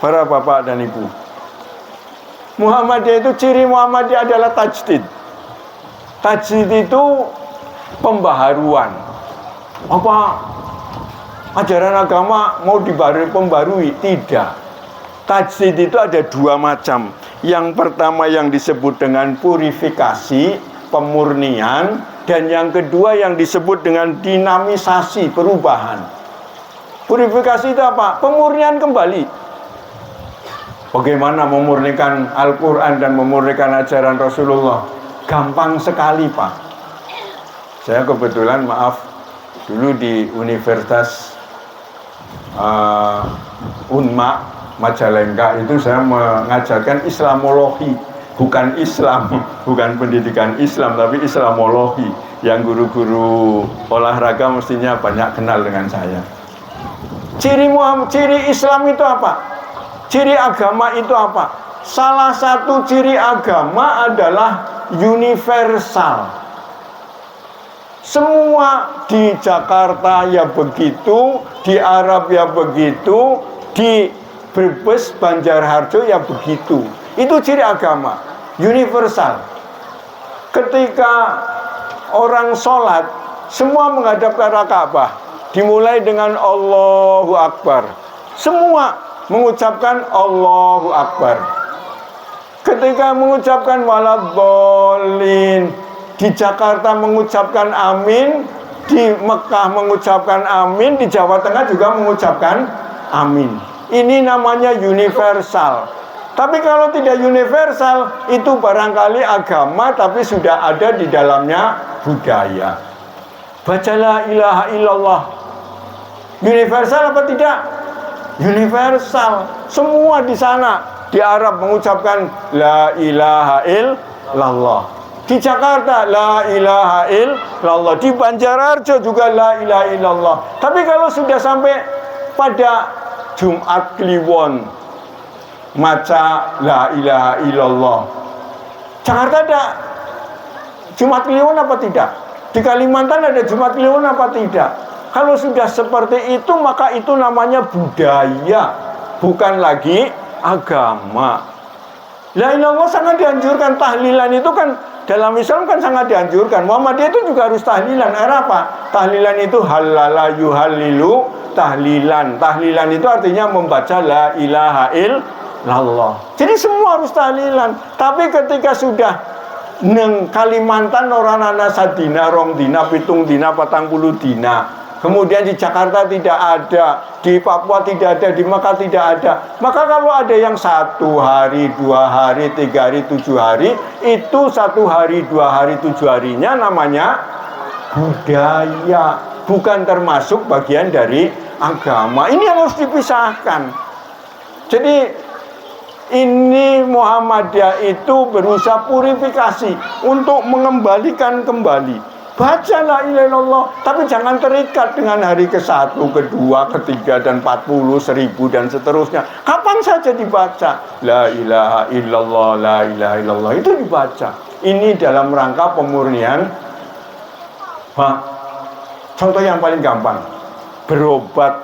para bapak dan ibu. Muhammadiyah itu, ciri Muhammadiyah adalah tajdid. Tajdid itu pembaharuan. Apa ajaran agama mau pembarui? Tidak. Tajdid itu ada dua macam. Yang pertama yang disebut dengan purifikasi, pemurnian, dan yang kedua yang disebut dengan dinamisasi, perubahan. Purifikasi itu apa? Pemurnian kembali. Bagaimana memurnikan Al-Quran dan memurnikan ajaran Rasulullah? Gampang sekali, Pak. Saya kebetulan, maaf, dulu di Universitas Unma Majalengka itu saya mengajarkan Islamologi. Bukan Islam, bukan pendidikan Islam, tapi Islamologi. Yang guru-guru olahraga mestinya banyak kenal dengan saya. Ciri Islam itu apa? Ciri agama itu apa? Salah satu ciri agama adalah universal. Semua di Jakarta ya begitu, di Arab ya begitu, di Brebes, Banjarharjo ya begitu. Itu ciri agama, universal. Ketika orang sholat, semua menghadap ke arah Ka'bah. Dimulai dengan Allahu Akbar. Semua mengucapkan Allahu Akbar. Ketika mengucapkan waladhdallin, di Jakarta mengucapkan amin, di Mekah mengucapkan amin, di Jawa Tengah juga mengucapkan amin. Ini namanya universal. Tapi kalau tidak universal, itu barangkali agama tapi sudah ada di dalamnya budaya. Baca la ilaha illallah. Universal apa tidak? Universal. Semua di sana. Di Arab mengucapkan la ilaha illallah. Di Jakarta la ilaha illallah. Di Banjarharjo juga la ilaha illallah. Tapi kalau sudah sampai pada Jumat Kliwon, maca la ilaha illallah. Jakarta ada Jumat Kliwon apa tidak? Di Kalimantan ada Jumat Kliwon apa tidak? Kalau sudah seperti itu, maka itu namanya budaya, bukan lagi agama. La ilaha illallah sangat dianjurkan. Tahlilan itu kan dalam Islam kan sangat dianjurkan. Muhammadiyah itu juga harus tahlilan. Apa? Tahlilan itu halala yuhallilu tahlilan. Tahlilan itu artinya membaca la ilaha illallah. Jadi semua harus tahlilan. Tapi ketika sudah neng Kalimantan orang ana sadina, rong dina, pitung dina, patang puluh dina, kemudian di Jakarta tidak ada, di Papua tidak ada, di Mekah tidak ada. Maka kalau ada yang 1 hari, 2 hari, 3 hari, 7 hari, itu 1 hari, 2 hari, 7 harinya namanya budaya, bukan termasuk bagian dari agama. Ini yang harus dipisahkan. Jadi ini Muhammadiyah itu berusaha purifikasi untuk mengembalikan kembali. Baca la ilaha illallah, tapi jangan terikat dengan hari ke-1, ke-2, ke-3, dan 40, 1000, dan seterusnya. Kapan saja dibaca la ilaha illallah, la ilaha illallah, itu dibaca. Ini dalam rangka pemurnian. Contoh yang paling gampang, berobat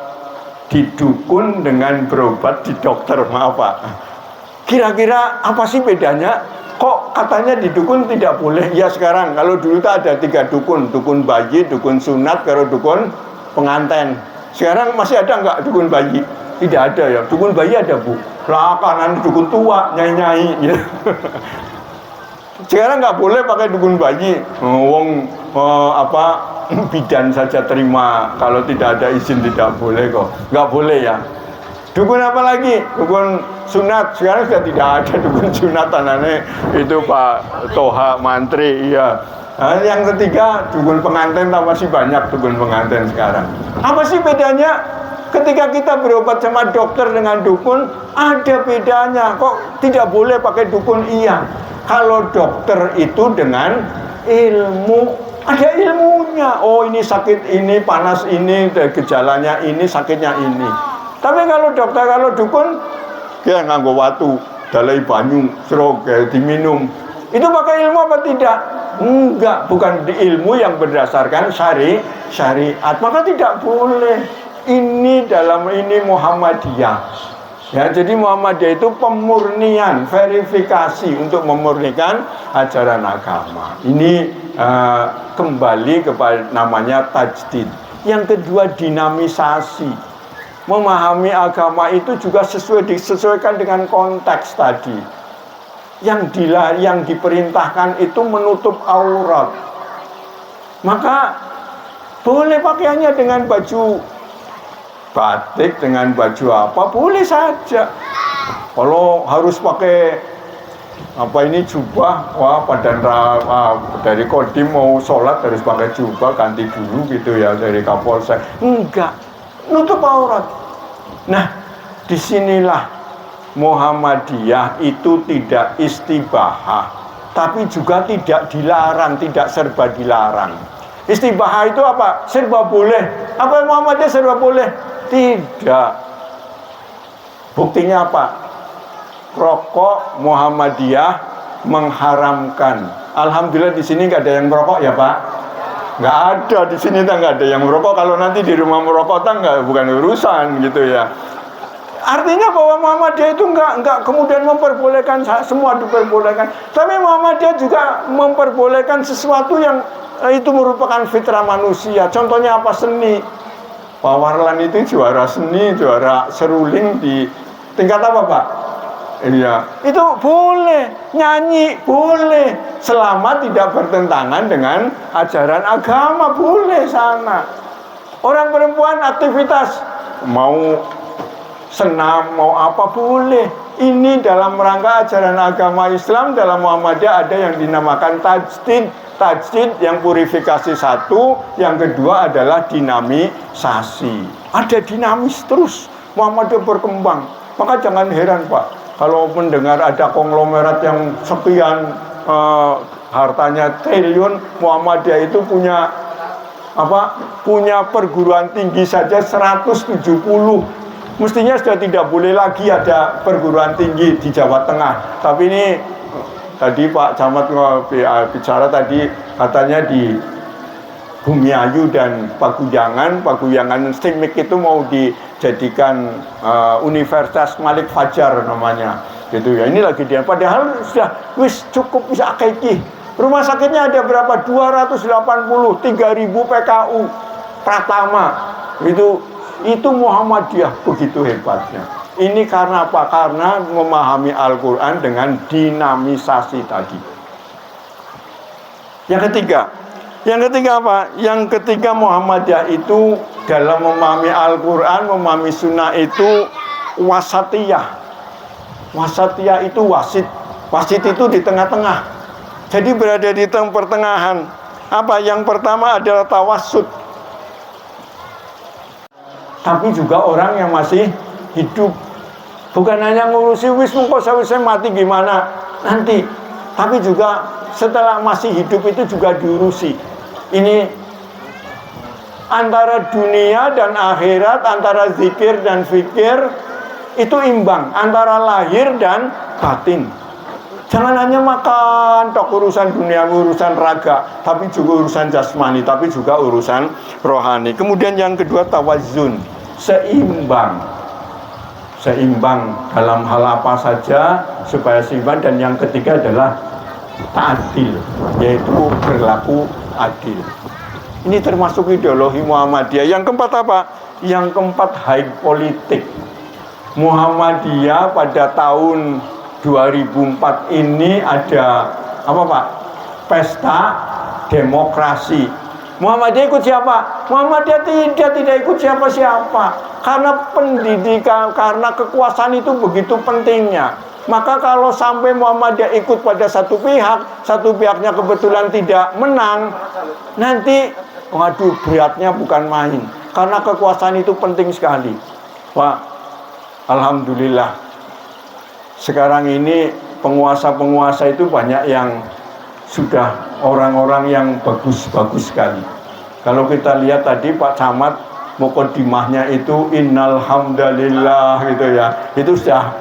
di dukun dengan berobat di dokter. Maaf Pak, kira-kira apa sih bedanya? Kok katanya di dukun tidak boleh? Ya sekarang, kalau dulu itu ada 3 dukun. Dukun bayi, dukun sunat, kalau dukun penganten. Sekarang masih ada nggak dukun bayi? Tidak ada ya. Dukun bayi ada Bu. Lah kanan dukun tua, nyai-nyai ya. Sekarang nggak boleh pakai dukun bayi. Bidan saja terima. Kalau tidak ada izin tidak boleh kok. Nggak boleh ya. Dukun apa lagi? Dukun sunat. Sekarang sudah tidak ada dukun sunat. Anaknya itu Pak Toha Mantri. Iya. Nah, yang ketiga dukun pengantin. Masih banyak dukun pengantin sekarang. Apa sih bedanya? Ketika kita berobat sama dokter dengan dukun, ada bedanya. Kok tidak boleh pakai dukun? Iya. Kalau dokter itu dengan ilmu, ada ilmunya. Oh ini sakit ini, panas ini, gejalanya ini, sakitnya ini. Tapi kalau dokter, kalau dukun, ya nganggo watu, dalai banyu, serok, diminum. Itu pakai ilmu apa tidak? Enggak, bukan di ilmu yang berdasarkan syariat. Maka tidak boleh. Ini dalam ini Muhammadiyah. Ya, jadi Muhammadiyah itu pemurnian, verifikasi untuk memurnikan ajaran agama. Ini kembali kepada namanya tajdid. Yang kedua, dinamisasi. Memahami agama itu juga disesuaikan dengan konteks tadi. Yang diperintahkan itu menutup aurat. Maka boleh pakaiannya dengan baju batik, dengan baju apa, boleh saja. Kalau harus pakai jubah, wah dari Kodim mau sholat harus pakai jubah, ganti dulu gitu ya dari Kapolsek. Enggak, nutup aurat. Nah, disinilah Muhammadiyah itu tidak istibahah, tapi juga tidak dilarang, tidak serba dilarang. Istibahah itu apa? Serba boleh. Apa Muhammadiyah serba boleh? Tidak. Buktinya apa? Rokok Muhammadiyah mengharamkan. Alhamdulillah di sini nggak ada yang merokok ya Pak? Nggak ada di sini, nggak ada yang merokok. Kalau nanti di rumah merokok bukan urusan gitu ya. Artinya bahwa Muhammadiyah itu nggak kemudian memperbolehkan semua diperbolehkan. Tapi Muhammadiyah juga memperbolehkan sesuatu yang itu merupakan fitrah manusia. Contohnya apa? Seni. Pak Warlan itu juara seni, juara seruling di tingkat apa Pak? Iya, itu boleh, nyanyi boleh, selama tidak bertentangan dengan ajaran agama, boleh sana. Orang perempuan aktivitas, mau senam, mau apa boleh. Ini dalam rangka ajaran agama Islam, dalam Muhammadiyah ada yang dinamakan tajdid. Tajdid yang purifikasi satu, yang kedua adalah dinamisasi. Ada dinamis terus, Muhammadiyah berkembang. Maka jangan heran Pak, kalau mendengar ada konglomerat yang sekian hartanya triliun, Muhammadiyah itu punya perguruan tinggi saja 170. Mestinya sudah tidak boleh lagi ada perguruan tinggi di Jawa Tengah. Tapi ini tadi Pak Camat bicara tadi, katanya di Bumiayu dan Pakuyangan Stimik itu mau dijadikan Universitas Malik Fajar namanya, gitu ya. Ini lagi dia. Padahal sudah cukup bisa akikih. Rumah sakitnya ada berapa? 280, 3.000 PKU Pratama. Itu Muhammadiyah begitu hebatnya. Ini karena apa? Karena memahami Al-Quran dengan dinamisasi tadi. Yang ketiga apa? Yang ketiga Muhammadiyah itu dalam memahami Al-Quran, memahami Sunnah itu wasatiyah. Wasatiyah itu wasit. Wasit itu di tengah-tengah. Jadi berada di pertengahan. Apa? Yang pertama adalah tawassut. Tapi juga orang yang masih hidup. Bukan hanya ngurusi saya mati gimana nanti, tapi juga setelah masih hidup itu juga diurusi. Ini antara dunia dan akhirat, antara zikir dan fikir itu imbang, antara lahir dan batin. Jangan hanya makan tok urusan dunia, urusan raga, tapi juga urusan jasmani, tapi juga urusan rohani. Kemudian yang kedua tawazun, seimbang dalam hal apa saja supaya seimbang. Dan yang ketiga adalah ta'adil, yaitu berlaku adil. Ini termasuk ideologi Muhammadiyah. Yang keempat apa? Yang keempat high politik. Muhammadiyah pada tahun 2004 ini ada apa Pak? Pesta demokrasi. Muhammadiyah ikut siapa? Muhammadiyah tidak ikut siapa-siapa. Karena pendidikan, karena kekuasaan itu begitu pentingnya. Maka kalau sampai Muhammadiyah ikut pada satu pihaknya kebetulan tidak menang, nanti waduh beratnya bukan main. Karena kekuasaan itu penting sekali. Pak, alhamdulillah sekarang ini penguasa-penguasa itu banyak yang sudah orang-orang yang bagus-bagus sekali. Kalau kita lihat tadi Pak Camat mukodimahnya itu innal hamdalillah gitu ya. Itu sudah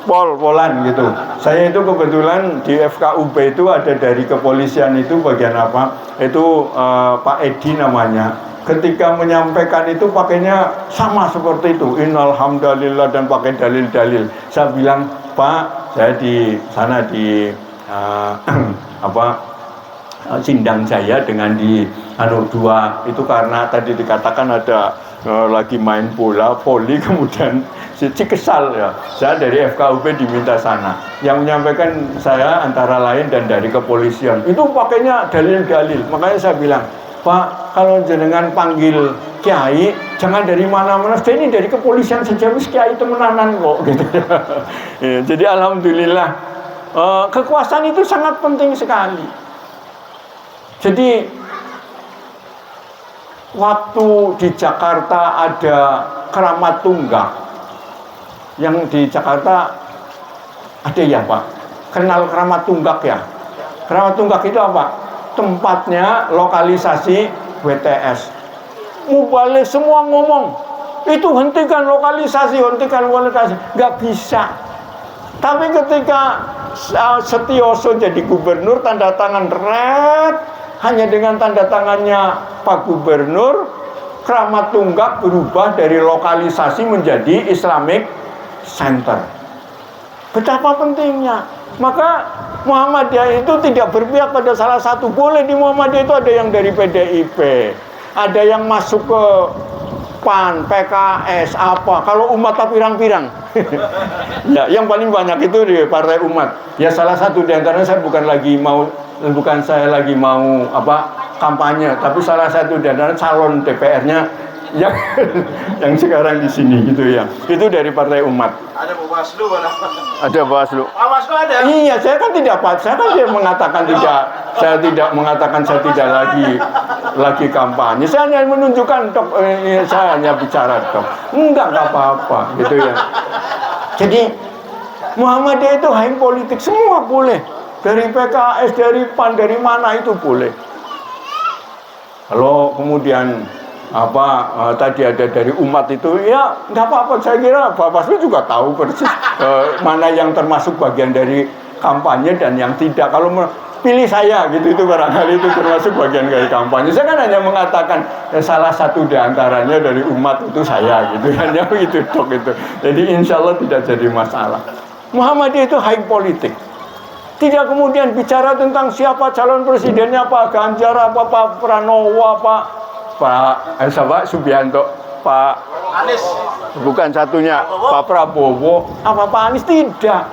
polan gitu. Saya itu kebetulan di FKUB itu ada dari kepolisian itu bagian apa? Itu Pak Edi namanya. ketika menyampaikan itu pakainya sama seperti itu, innal hamdalillah, dan pakai dalil-dalil. Saya bilang, Pak, saya di sana di Sindang Jaya dengan di dua itu, karena tadi dikatakan ada lagi main bola voli, kemudian Cikesal ya, saya dari FKUP diminta sana. Yang menyampaikan saya antara lain dan dari kepolisian itu pakainya dalil-dalil. Makanya saya bilang, Pak, kalau jenengan panggil kiai jangan dari mana-mana, ini dari kepolisian saja, wis kiai temenanan kok gitu. Ya, jadi alhamdulillah kekuasaan itu sangat penting sekali. Jadi waktu di Jakarta ada keramat tunggak, yang di Jakarta ada ya Pak, kenal keramat tunggak ya? Keramat tunggak itu apa? Tempatnya lokalisasi WTS. Mubalik semua ngomong, itu hentikan lokalisasi, nggak bisa. Tapi ketika Setioso jadi gubernur, tanda tangan red, hanya dengan tanda tangannya Pak Gubernur, Keramat Tunggak berubah dari lokalisasi menjadi Islamic Center. Betapa pentingnya. Maka Muhammadiyah itu tidak berpihak pada salah satu. Boleh di Muhammadiyah itu ada yang dari PDIP, ada yang masuk ke PAN, PKS, apa. Kalau umat tak pirang-pirang. Ya, yang paling banyak itu di Partai Umat. Ya, salah satu di antaranya bukan saya lagi mau kampanye, tapi salah satu di antara calon DPR-nya yang sekarang di sini gitu ya. Itu dari Partai Umat. Ada Bawaslu, ada Bawaslu. Bawaslu ada. Iya, saya kan tidak mengatakan tidak. Saya tidak mengatakan saya tidak lagi kampanye. Saya hanya menunjukkan saya hanya bicara enggak apa-apa gitu ya. Jadi Muhammadiyah itu high politik, semua boleh. Dari PKS, dari PAN, dari mana itu boleh. Kalau kemudian tadi ada dari umat itu, ya nggak apa-apa. Saya kira Bawaslu juga tahu persis mana yang termasuk bagian dari kampanye dan yang tidak. Kalau pilih saya gitu, itu barangkali itu termasuk bagian dari kampanye. Saya kan hanya mengatakan salah satu di antaranya dari umat itu saya gitu, hanya begitu dok itu. Jadi insya Allah tidak jadi masalah. Muhammadiyah itu high politik. Tidak kemudian bicara tentang siapa calon presidennya, Pak Ganjar, Pak Pranowo, Pak Subianto, Pak Anies, bukan satunya Pak Prabowo, Pak Anies, tidak.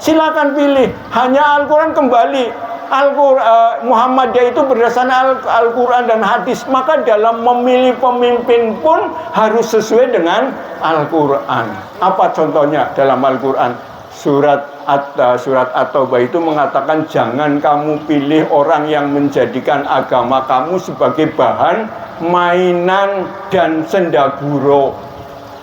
Silakan pilih. Hanya Al-Quran kembali. Muhammadiyah itu berdasarkan Al-Quran dan hadis. Maka dalam memilih pemimpin pun harus sesuai dengan Al-Quran. Apa contohnya dalam Al-Quran? Surat At-Taubah itu mengatakan, jangan kamu pilih orang yang menjadikan agama kamu sebagai bahan mainan dan sendaguro.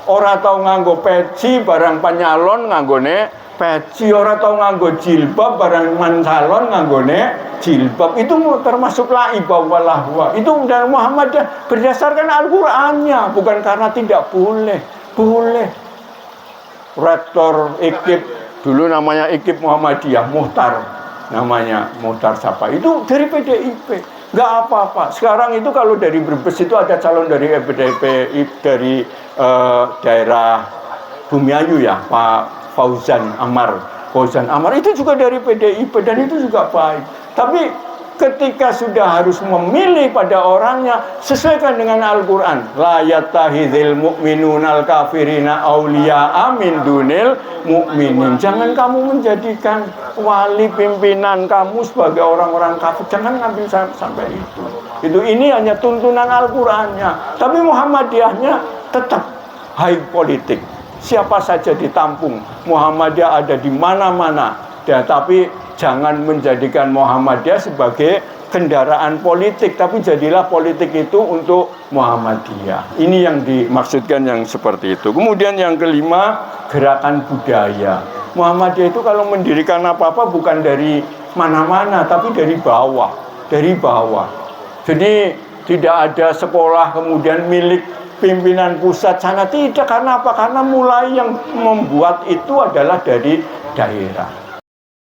Ora tau nganggo peci barang panyalon nganggone peci, ora tau nganggo jilbab barang mancalon nganggone jilbab. Itu termasuk laibah walahwa. Itu dari Muhammadiyah berdasarkan Al-Qur'annya, bukan karena tidak boleh. Boleh. Rektor IKIP dulu namanya IKIP Muhammadiyah, Muhtar namanya, Muhtar siapa? Itu dari PDIP. Nggak apa-apa. Sekarang itu kalau dari Brebes itu ada calon dari PDIP dari daerah Bumiayu ya, Pak Fauzan Amar itu juga dari PDIP dan itu juga baik. Tapi ketika sudah harus memilih pada orangnya, sesuaikan dengan Al-Quran. La yattakhidhil mu'minunal kafirina awliya'a min dunil mu'minin. Jangan kamu menjadikan wali pimpinan kamu sebagai orang-orang kafir. Jangan ngambil sampai itu. Ini hanya tuntunan Al-Qurannya. Tapi Muhammadiyahnya tetap high politik. Siapa saja ditampung. Muhammadiyah ada di mana-mana. Tapi jangan menjadikan Muhammadiyah sebagai kendaraan politik, tapi jadilah politik itu untuk Muhammadiyah. Ini yang dimaksudkan yang seperti itu. Kemudian yang kelima, gerakan budaya. Muhammadiyah itu kalau mendirikan apa-apa bukan dari mana-mana, tapi dari bawah. Dari bawah. Jadi tidak ada sekolah kemudian milik pimpinan pusat sana, tidak. Karena apa? Karena mulai yang membuat itu adalah dari daerah.